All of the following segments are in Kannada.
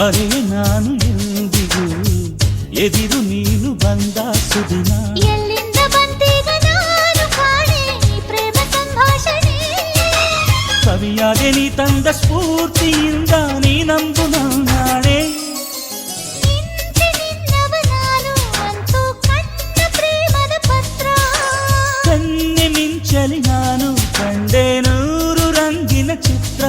ಮರೆಯೆ ನಾನು ಎಂದಿಗೂ ಎದಿರು ನೀನು ಬಂದ ಸುದಿನ. ಎಲ್ಲಿಂದ ಬಂದೀಗ ನಾನು ಕಾಣೆ ಈ ಪ್ರೇಮ ಸಂಭಾಷಣೆ. ಕವಿಯಾದೆ ನೀ ತಂದ ಸ್ಫೂರ್ತಿಯಿಂದ ನೀ ನಂಬು ನಾಳೆ. ನಿನ್ನವ ನಾನು ಅಂತೂ ಕಣ್ಣ ಪ್ರೇಮದ ಪತ್ರ. ಕಣ್ಣೆ ಮಿಂಚಲಿ ನಾನು ಕಂಡೆ ನೂರು ರಂಗಿನ ಚಿತ್ರ.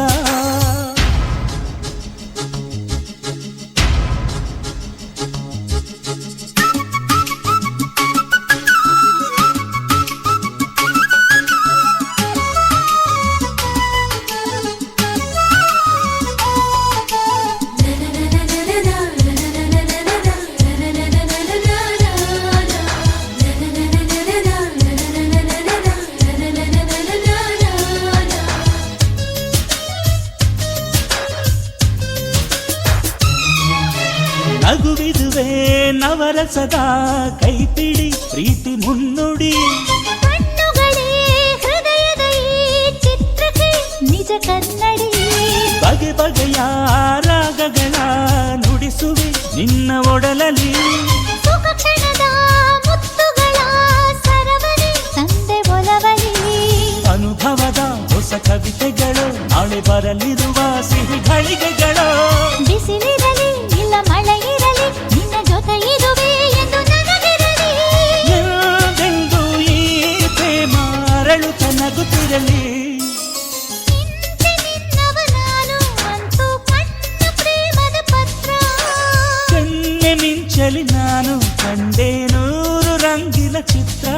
ನಗುವಿದುವೆ ನವರಸದ ಕೈಪಿಡಿ ಪ್ರೀತಿ ಮುನ್ನುಡಿ. ಕಣ್ಣುಗಳೇ ಹೃದಯದ ಈ ಚಿತ್ರಕ್ಕೆ ನಿಜ ಕನ್ನಡಿ. ಬಗೆ ಬಗೆಯ ರಾಗಗಳ ನುಡಿಸುವೆ ನಿನ್ನ ಒಡಲಲ್ಲಿ. ಸುಖ ಕ್ಷಣದ ಮುತ್ತುಗಳ ಸರವನೆ ತಂದೆ ಒಲವಲಿ. ಅನುಭವದ ಹೊಸ ಕವಿತೆಗಳು ನಾಳೆ ಬರಲಿರುವ ಸಿಹಿ ಘಳಿಗೆಗಳು. ಬಿಸಿಲಿರಲಿ ಇಲ್ಲ ಮಳೆ ಇರಲಿ ನಿನ್ನ ಜೊತೆ ಇರುವೆ ಎಂದು ನನಗಿರಲಿ. ಎಂದೆಂದು ಈ ಪ್ರೇಮ ಅರಳುತ್ತ ನಗುತ್ತಿರಲಿ. ನಿನ್ನವ ನಾನು ಅಂತೂ ಕಣ್ಣ ಪ್ರೇಮದ ಪತ್ರ. ಕಣ್ಣೆ ಮಿಂಚಲಿ ನಾನು ಕಂಡೆ ನೂರು ರಂಗಿನ ಚಿತ್ರ.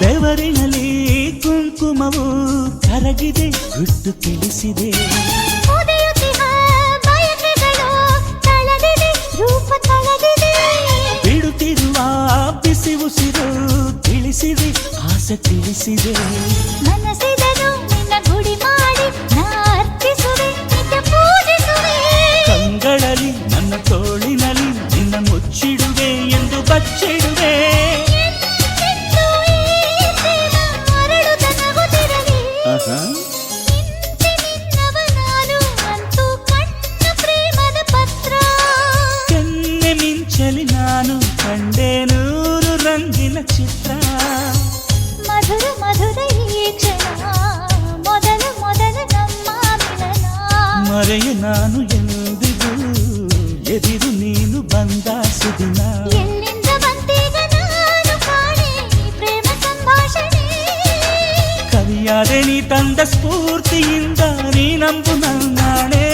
ಬೆವರಿನಲ್ಲಿ ಕುಂಕುಮವು ಕರಗಿದೆ ಗುಟ್ಟು ತಿಳಿಸಿದೆ. ಬಿಡುತ್ತಿರುವ ಬಿಸಿ ಉಸಿರು ತಿಳಿಸಿದೆ ಆಸೆ ತಿಳಿಸಿದೆ. ಮನಸ್ಸಿದನು ನಿನ್ನ ಗುಡಿ ಮಾಡಿ ನಾ ಅರ್ಪಿಸುವೆ ನಿತ್ಯ ಪೂಜಿಸುವೆ. ಕಂಗಳಲ್ಲಿ ನನ್ನ ತೋಳಿನಲ್ಲಿ ನಿನ್ನ ಮುಚ್ಚಿಡುವೆ ಎಂದು ಬಚ್ಚಿಡುವೆ. ನಿನ್ನವ ನಾನು ಅಂತೂ ಕಣ್ಣ ಪ್ರೇಮದ ಪತ್ರ. ಕಣ್ಣೆ ಮಿಂಚಲಿ ನಾನು ಕಂಡೆ ನೂರು ರಂಗಿನ ಚಿತ್ರ. ಮಧುರ ಮಧುರ ಈ ಕ್ಷಣ ಮೊದಲ ಮೊದಲ ನಮ್ಮ ಮಿಲನ. ಮರೆಯೆ ನಾನು ಎಂದಿಗೂ ಎದಿರು ನೀನು ಬಂದ ಸುದಿನ. ಎಲ್ಲಿಂದ ಬಂದೀಗ ನಾನು ಕಾಣೆ ಈ ಪ್ರೇಮ ಸಂಭಾಷಣೆ. ಕವಿಯಾದೆ ನೀ ತಂದ ಸ್ಫೂರ್ತಿಯಿಂದ ನೀ ನಂಬು ನಾಳೆ.